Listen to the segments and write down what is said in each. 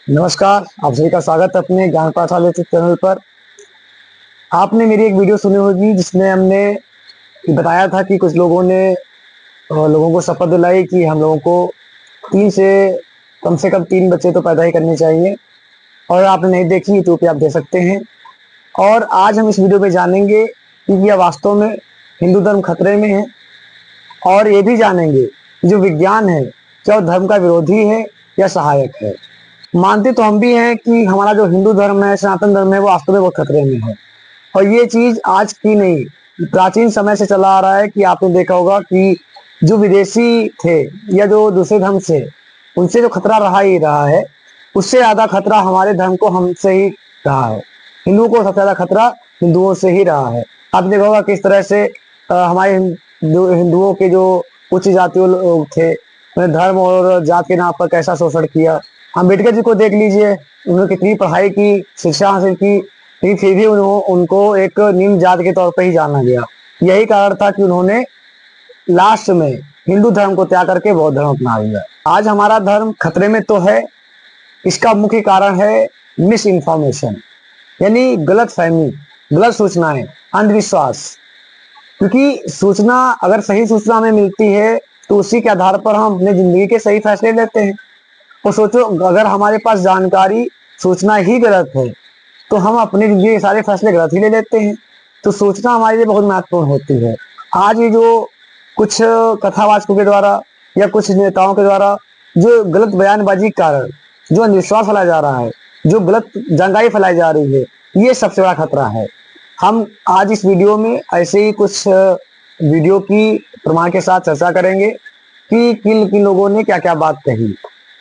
नमस्कार, आप सभी का स्वागत है अपने ज्ञान पाठशाला यूट्यूब चैनल पर। आपने मेरी एक वीडियो सुनी होगी जिसमें हमने बताया था कि कुछ लोगों ने लोगों को शपथ दिलाई कि हम लोगों को 3 से कम 3 बच्चे तो पैदा ही करने चाहिए। और आपने नहीं देखी, यूट्यूब पे आप देख सकते हैं। और आज हम इस वीडियो में जानेंगे कि यह वास्तव में हिंदू धर्म खतरे में है, और ये भी जानेंगे कि जो विज्ञान है क्या वो धर्म का विरोधी है या सहायक है। मानते तो हम भी हैं कि हमारा जो हिंदू धर्म है, सनातन धर्म है, वो वास्तव में बहुत खतरे में है। और ये चीज आज की नहीं, प्राचीन समय से चला आ रहा है कि आपने देखा होगा कि जो विदेशी थे या जो दूसरे धर्म से, उनसे जो खतरा रहा ही रहा है, उससे ज्यादा खतरा हमारे धर्म को हमसे ही रहा है। हिंदुओं को सबसे ज्यादा खतरा हिंदुओं से ही रहा है। आपने देखा होगा किस तरह से हमारे हिंदुओं के जो उच्च जातीय लोग थे, उन्हें धर्म और जात के नाम पर कैसा शोषण किया। अम्बेडकर जी को देख लीजिए, उन्होंने कितनी पढ़ाई की, शिक्षा हासिल की, लेकिन फिर भी उनको एक निम्न जात के तौर पर ही जाना गया। यही कारण था कि उन्होंने लास्ट में हिंदू धर्म को त्याग करके बौद्ध धर्म अपना लिया। आज हमारा धर्म खतरे में तो है, इसका मुख्य कारण है मिस इन्फॉर्मेशन, यानी गलत फहमी, गलत सूचनाएं, अंधविश्वास। क्योंकि सूचना, अगर सही सूचना हमें मिलती है तो उसी के आधार पर हम अपने जिंदगी के सही फैसले लेते हैं। और सोचो, अगर हमारे पास जानकारी, सूचना ही गलत है तो हम अपनी जिंदगी के सारे फैसले गलत ही ले लेते हैं। तो सूचना हमारे लिए बहुत महत्वपूर्ण होती है। आज ये जो कुछ कथावाचकों के द्वारा या कुछ नेताओं के द्वारा जो गलत बयानबाजी के कारण जो अंधविश्वास फैलाया जा रहा है, जो गलत जानकारी फैलाई जा रही है, ये सबसे बड़ा खतरा है। हम आज इस वीडियो में ऐसे ही कुछ वीडियो की प्रमाण के साथ चर्चा करेंगे कि किन किन लोगों ने क्या क्या बात कही।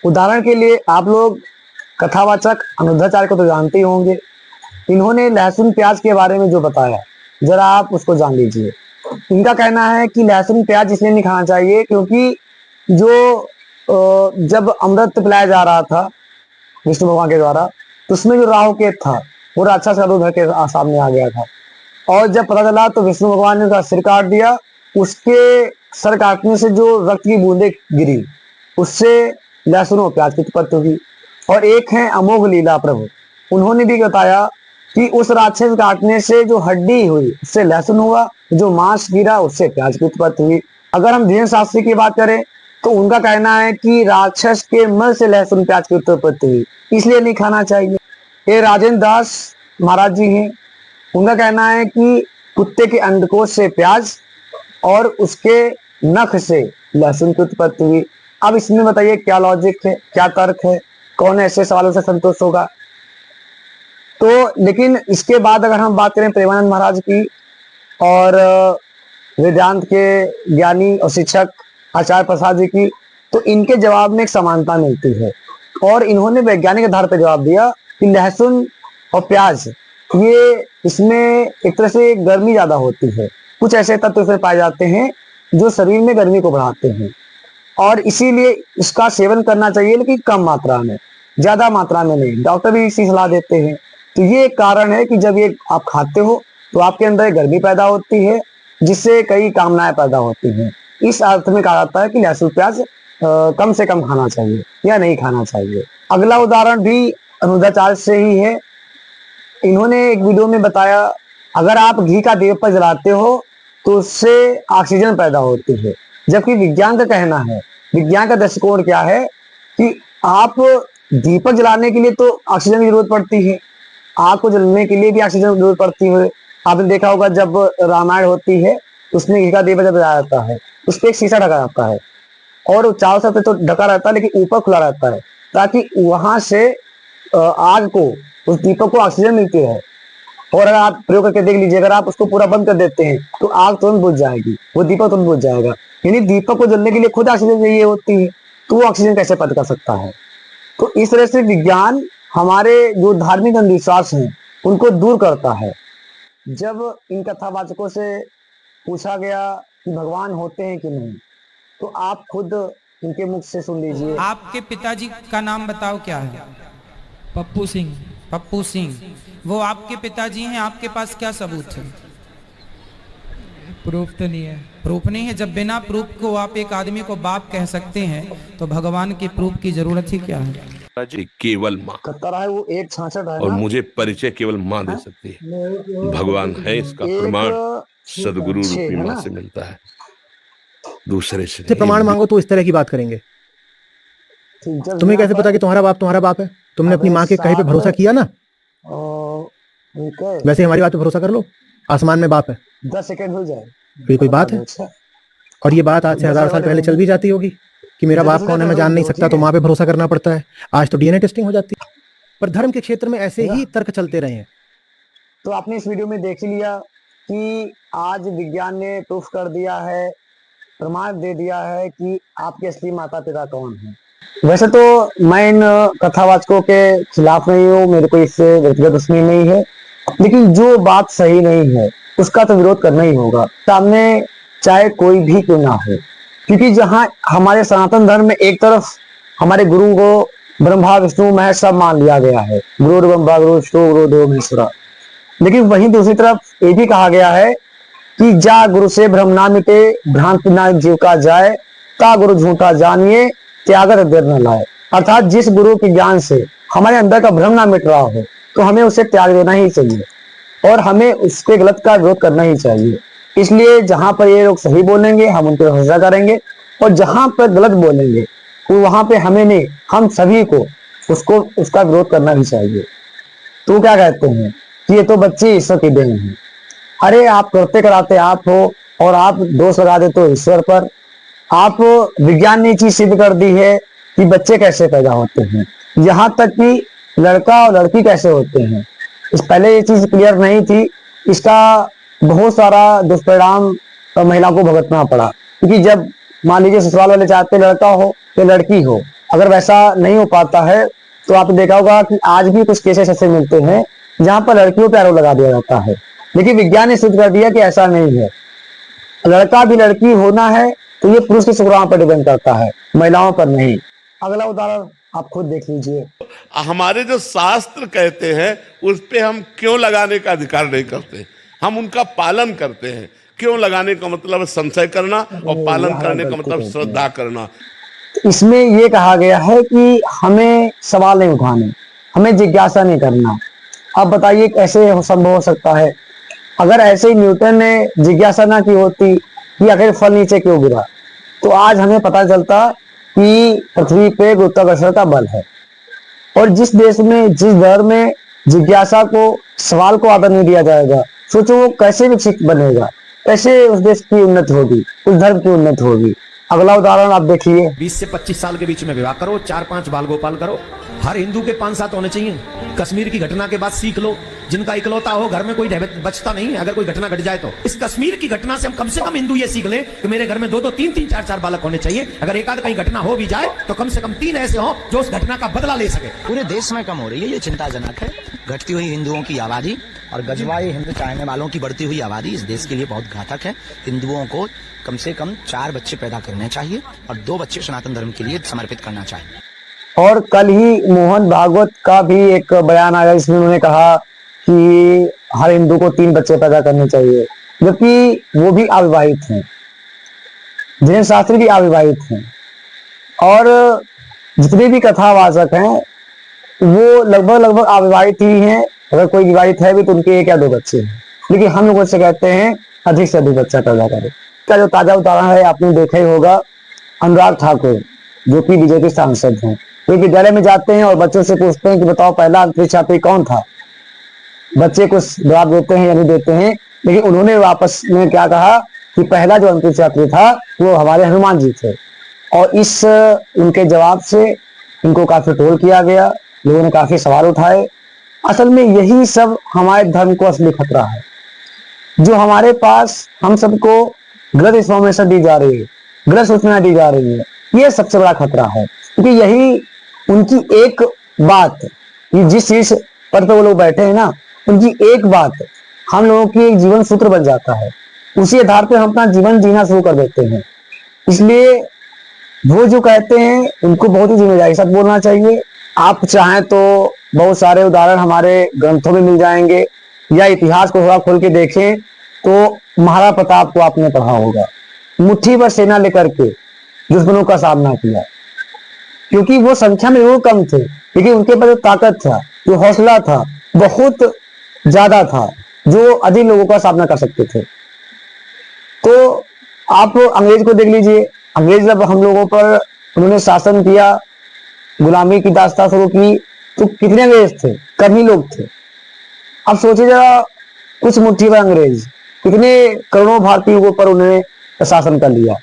उदाहरण के लिए आप लोग कथावाचक अनिरुद्धाचार्य को तो जानते ही होंगे। इन्होंने लहसुन प्याज के बारे में जो बताया, जरा आप उसको जान लीजिए। इनका कहना है कि लहसुन प्याज इसलिए नहीं खाना चाहिए क्योंकि जो जब अमृत पिलाया जा रहा था विष्णु भगवान के द्वारा, तो उसमें जो राहु केतु था वो राक्षस का रूप धर के सामने आ गया था। और जब पता चला तो विष्णु भगवान ने उसका सिर काट दिया। उसके सर काटने से जो रक्त की बूंदें गिरी, उससे लहसुन और प्याज की उत्पत्ति हुई। और एक है अमोघ लीला प्रभु, उन्होंने भी बताया कि उस राक्षस काटने से जो हड्डी हुई उससे लहसुन हुआ, जो मांस गिरा उससे प्याज की उत्पत्ति हुई। अगर हम धीरेन्द्र शास्त्री की बात करें तो उनका कहना है कि राक्षस के मल से लहसुन प्याज की उत्पत्ति हुई, इसलिए नहीं खाना चाहिए। ये राजेंद्र दास महाराज जी हैं, उनका कहना है कि कुत्ते के अंडकोश से प्याज और उसके नख से लहसुन की उत्पत्ति हुई। अब इसमें बताइए क्या लॉजिक है, क्या तर्क है, कौन ऐसे सवालों से संतुष्ट होगा। तो लेकिन इसके बाद अगर हम बात करें प्रेमानंद महाराज की और वेदांत के ज्ञानी और शिक्षक आचार्य प्रसाद जी की, तो इनके जवाब में एक समानता मिलती है। और इन्होंने वैज्ञानिक आधार पर जवाब दिया कि लहसुन और प्याज, ये इसमें एक तरह से गर्मी ज्यादा होती है। कुछ ऐसे तत्व इसमें पाए जाते हैं जो शरीर में गर्मी को बढ़ाते हैं, और इसीलिए इसका सेवन करना चाहिए, लेकिन कम मात्रा में, ज्यादा मात्रा में नहीं। डॉक्टर भी इसी सलाह देते हैं। तो ये एक कारण है कि जब ये आप खाते हो तो आपके अंदर गर्मी पैदा होती है, जिससे कई कामनाएं पैदा होती हैं। इस अर्थ में कहा जाता है कि लहसुन प्याज कम से कम खाना चाहिए या नहीं खाना चाहिए। अगला उदाहरण भी अनिरुद्धाचार्य से ही है। इन्होंने एक वीडियो में बताया, अगर आप घी का दीपक जलाते हो तो उससे ऑक्सीजन पैदा होती है। जबकि विज्ञान का कहना है, विज्ञान का दृष्टिकोण क्या है कि आप दीपक जलाने के लिए तो ऑक्सीजन की जरूरत पड़ती है, आग को जलने के लिए भी ऑक्सीजन की जरूरत पड़ती है। आपने देखा होगा जब रामायण होती है उसमें घी का दीपक जब जलाया जाता है, उस पर एक शीशा ढका जाता है और चारों तरफ तो ढका रहता है लेकिन ऊपर खुला रहता है, ताकि वहां से आग को, उस दीपक को ऑक्सीजन मिलती है। और अगर आप प्रयोग करके देख लीजिए, अगर आप उसको पूरा बंद कर देते हैं तो आग तुरंत बुझ जाएगी, वो दीपक तुरंत बुझ जाएगा। यानी दीपक को जलने के लिए खुद ऑक्सीजन चाहिए होती है, तो वो ऑक्सीजन कैसे पैदा कर सकता है। तो इस तरह से विज्ञान हमारे जो धार्मिक अंधविश्वास हैं उनको दूर करता है। जब इन कथावाचकों से पूछा गया कि भगवान होते हैं कि नहीं, तो आप खुद इनके मुख से सुन लीजिए। आपके पिताजी का नाम बताओ, क्या है? पप्पू सिंह। पप्पू सिंह। वो आपके पिताजी हैं, आपके पास क्या सबूत है? प्रूफ तो नहीं है। प्रूफ नहीं है? जब बिना प्रूफ को आप एक आदमी को बाप कह सकते हैं तो भगवान के प्रूफ की जरूरत ही क्या है? जी केवल माँ, कत्तरा है वो 166 है और ना। मुझे परिचय केवल माँ दे सकती है। भगवान है इसका प्रमाण सदगुरु 1 रूपी है माँ ना। से मिलता है, दूसरे से से प्रमाण नहीं। मांगो तो इस तरह की बात करेंगे। ठीक, जब तुम्हें यहाँ कैसे पता पर कि तुम्हारा बाप है? तुमने अपनी अबे माँ के कहे पे भरोसा किया ना। ठीक है, वैसे हमारी बात पे भरोसा कर लो, आसमान में बाप है। 10 सेकंड हो जाए तो ये कोई बात है? अच्छा, और ये बात आज से 1000 साल पहले चल भी जाती होगी कि मेरा बाप कौन है मैं जान नहीं सकता, तो माँ पे भरोसा करना पड़ता है। आज तो डीएनए टेस्टिंग हो जाती है। पर धर्म के क्षेत्र में ऐसे ही तर्क चलते रहे हैं। तो आपने इस वीडियो में देख ही लिया कि आज विज्ञान ने प्रूफ कर दिया है, प्रमाण दे दिया है कि आपके असली माता पिता कौन है। वैसे तो मैं इन कथावाचकों के खिलाफ नहीं हूँ, मेरे को इससे व्यक्तिगत दुश्मनी नहीं है, लेकिन जो बात सही नहीं है उसका तो विरोध करना ही होगा, सामने चाहे कोई भी क्यों ना हो। क्योंकि जहाँ हमारे सनातन धर्म में एक तरफ हमारे गुरु को ब्रह्मा विष्णु महेश सब मान लिया गया है, गुरु ब्रह्मा गुरु विष्णु गुरु देव महेश्वरा, लेकिन वहीं दूसरी तरफ ये भी कहा गया है कि जा गुरु से भ्रम ना मिटे, भ्रांति ना जीव का जाए, ता गुरु झूठा जानिए, त्यागत देर न लाए। अर्थात जिस गुरु के ज्ञान से हमारे अंदर का भ्रम ना मिट रहा हो तो हमें उसे त्याग देना ही चाहिए और हमें उसके गलत का विरोध करना ही चाहिए। इसलिए जहां पर ये लोग सही बोलेंगे हम उन पर भरोसा करेंगे, और जहां पर गलत बोलेंगे तो वहां पे हमें नहीं, हम सभी को उसका विरोध करना ही चाहिए। तो क्या कहते हैं कि ये तो बच्चे ईश्वर की देन है। अरे आप करते कराते आप हो और आप दोष लगा देते हो ईश्वर पर। आप विज्ञान ने चीज सिद्ध कर दी है कि बच्चे कैसे पैदा होते हैं, यहाँ तक कि लड़का और लड़की कैसे होते हैं। इस पहले ये चीज क्लियर नहीं थी, इसका बहुत सारा दुष्परिणाम महिला को भुगतना पड़ा। क्योंकि जब मान लीजिए ससुराल वाले चाहते लड़का हो या लड़की हो, अगर वैसा नहीं हो पाता है तो आपने देखा होगा कि आज भी कुछ केसेस ऐसे मिलते हैं जहां पर लड़कियों पे आरोप लगा दिया जाता है। लेकिन विज्ञान ने सिद्ध कर दिया कि ऐसा नहीं है, लड़का भी लड़की होना है तो ये पुरुष के शुक्राणु पर डिपेंड करता है, महिलाओं पर नहीं। अगला उदाहरण आप खुद देख लीजिए। हमारे जो शास्त्र कहते हैं उस पे हम क्यों लगाने का अधिकार नहीं करते, हम उनका पालन करते हैं। क्यों लगाने का मतलब संशय करना और पालन करने का मतलब श्रद्धा करना। इसमें ये कहा गया है कि हमें सवाल नहीं उठाने, हमें जिज्ञासा नहीं करना। अब बताइए कैसे संभव हो सकता है? अगर ऐसे ही न्यूटन ने जिज्ञासा ना की होती कि आखिर फल नीचे क्यों गिरा, तो आज हमें पता चलता कि पृथ्वी पे गुरुत्वाकर्षण का बल है। और जिस देश में, जिस धर्म में जिज्ञासा को, सवाल को आदर नहीं दिया जाएगा, सोचो वो कैसे विकसित बनेगा, कैसे उस देश की उन्नति होगी, उस धर्म की उन्नति होगी। अगला उदाहरण आप देखिए। 20 से 25 साल के बीच में विवाह करो, 4-5 बाल गोपाल करो। हर हिंदू के 5-7 होने चाहिए। कश्मीर की घटना के बाद सीख लो, जिनका इकलौता हो घर में कोई बचता नहीं है अगर कोई घटना घट जाए तो। इस कश्मीर की घटना से हम कम से कम हिंदू ये सीख ले कि मेरे घर में 2-2, 3-3, 4-4 बालक होने चाहिए। अगर एक आध कहीं घटना हो भी जाए तो कम से कम 3 ऐसे हो जो उस घटना का बदला ले सके। पूरे देश में कम हो रही है, ये चिंताजनक है। घटती हुई हिंदुओं की आबादी और गजवाई हिंदू चाहने वालों की बढ़ती हुई आबादी इस देश के लिए बहुत घातक है। हिंदुओं को कम से कम 4 बच्चे पैदा करने चाहिए और 2 बच्चे सनातन धर्म के लिए समर्पित करना चाहिए। और कल ही मोहन भागवत का भी एक बयान आया, इसमें उन्होंने कहा कि हर हिंदू को 3 बच्चे पैदा करने चाहिए, जबकि वो भी अविवाहित हैं, जिन शास्त्री भी अविवाहित हैं। और जितने भी कथावाचक हैं वो लगभग अविवाहित ही हैं। अगर कोई विवाहित है भी तो उनके 1 या 2 बच्चे हैं। लेकिन हम लोग से कहते हैं अधिक से अधिक बच्चा पैदा करें। का जो ताजा उदाहरण है आपने देखा ही होगा, अनुराग ठाकुर जो कि बीजेपी सांसद हैं, वे विद्यालय में जाते हैं और बच्चों से पूछते हैं कि बताओ पहला अंतरिक्ष यात्री कौन था। बच्चे कुछ जवाब देते हैं या नहीं देते हैं, लेकिन उन्होंने वापस में क्या कहा कि पहला जो अंतरिक्ष यात्री था वो हमारे हनुमान जी थे। और इस उनके जवाब से इनको काफी ट्रोल किया गया, लोगों ने काफी सवाल उठाए। असल में यही सब हमारे धर्म को असली खतरा है, जो हमारे पास हम सबको गलत इंफॉर्मेशन दी जा रही है, गलत सूचना दी जा रही है, ये सबसे बड़ा खतरा है। क्योंकि यही उनकी एक बात, ये जिस चीज पर तो वो लोग बैठे हैं ना, उनकी एक बात हम लोगों की एक जीवन सूत्र बन जाता है। उसी आधार पर हम अपना जीवन जीना शुरू कर देते हैं। इसलिए वो जो कहते हैं उनको बहुत ही जिम्मेदारी के साथ बोलना चाहिए। आप चाहें तो बहुत सारे उदाहरण हमारे ग्रंथों में मिल जाएंगे, या इतिहास को थोड़ा खोल के देखें तो महाराणा प्रताप को आपने पढ़ा होगा, मुट्ठी भर सेना लेकर के दुश्मनों का सामना किया। क्योंकि वो संख्या में जरूर कम थे, लेकिन उनके पास जो ताकत था, जो हौसला था, बहुत ज्यादा था, जो अधिक लोगों का सामना कर सकते थे। तो आप अंग्रेज को देख लीजिए, अंग्रेज जब हम लोगों पर उन्होंने शासन किया, गुलामी की दास्तां शुरू की, तो कितने अंग्रेज थे? कम ही लोग थे। अब सोचिए जरा, कुछ मुट्ठी भर अंग्रेज कितने करोड़ों भारतीयों के ऊपर उन्होंने शासन कर लिया,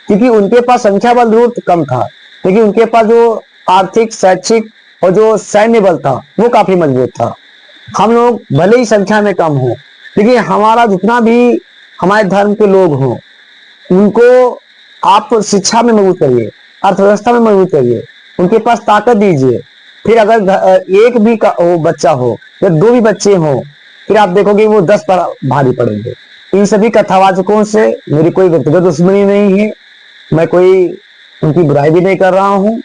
क्योंकि उनके पास संख्या बल जरूर कम था, लेकिन उनके पास जो आर्थिक, शैक्षिक और जो सैन्य बल था वो काफी मजबूत था। हम लोग भले ही संख्या में कम हो, लेकिन हमारा जितना भी हमारे धर्म के लोग हों, उनको आप शिक्षा में मजबूत करिए, अर्थव्यवस्था में मजबूत करिए, उनके पास ताकत दीजिए। फिर अगर एक भी बच्चा हो या दो भी बच्चे हों, फिर आप देखोगे वो 10 पर भारी पड़ेंगे। इन सभी कथावाचकों से मेरी कोई व्यक्तिगत दुश्मनी नहीं है, मैं कोई उनकी बुराई भी नहीं कर रहा हूँ,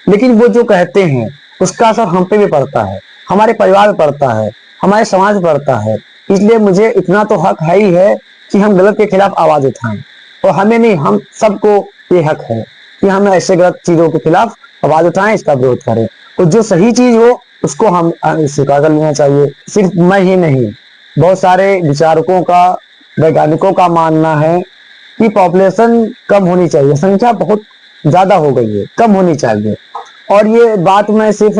लेकिन वो जो कहते हैं उसका असर हम पे भी पड़ता है, हमारे परिवार पे पड़ता है, हमारे समाज पे पड़ता है। इसलिए मुझे इतना तो हक है ही है कि हम गलत के खिलाफ आवाज उठाएं, और हमें नहीं, हम सबको ये हक है कि हम ऐसे गलत चीजों के खिलाफ आवाज उठाएं, इसका विरोध करें, और जो सही चीज हो उसको हम स्वीकार कर लेना चाहिए। सिर्फ मैं ही नहीं, बहुत सारे विचारकों का, वैज्ञानिकों का मानना है कि पॉपुलेशन कम होनी चाहिए, संख्या बहुत ज्यादा हो गई है, कम होनी चाहिए। और ये बात मैं सिर्फ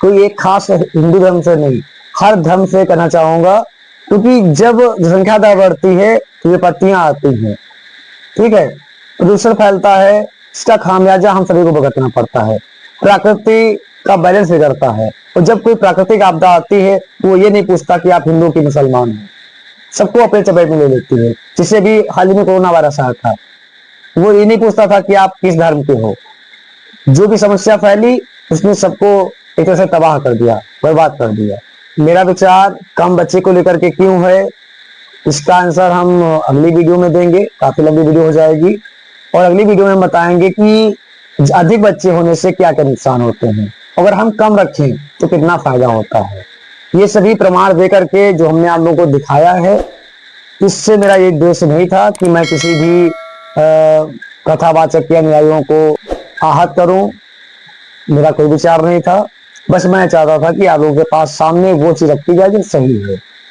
कोई एक खास हिंदू धर्म से नहीं, हर धर्म से कहना चाहूंगा, क्योंकि जब जनसंख्या बढ़ती है तो विपत्तियां आती हैं, ठीक है, प्रदूषण फैलता है, इसका खामियाजा हम सभी को भुगतना पड़ता है, प्रकृति का बैलेंस बिगड़ता है। और जब कोई प्राकृतिक आपदा आती है वो ये नहीं पूछता कि आप हिंदू की मुसलमान हैं, सबको अपने चपेट में ले लेती है। जिससे भी हाल ही में कोरोना वायरस आया था, वो ये नहीं पूछता था कि आप किस धर्म के हो। जो भी समस्या फैली उसने सबको एक तरह से तबाह कर दिया, बर्बाद कर दिया। मेरा विचार कम बच्चे को लेकर के क्यों है, इसका आंसर हम अगली वीडियो में देंगे, काफी लंबी वीडियो हो जाएगी, और अगली वीडियो में बताएंगे कि अधिक बच्चे होने से क्या क्या नुकसान होते हैं, अगर हम कम रखें तो कितना फायदा होता है। ये सभी प्रमाण दे करके जो हमने आप लोगों को दिखाया है, इससे मेरा ये उद्देश्य नहीं था कि मैं किसी भी कथावाचक या अनुयायियों को आहत करूं, मेरा कोई विचार नहीं था। बस मैं चाहता था कि आप लोगों के पास सामने वो चीज रखी जाए जो सही है।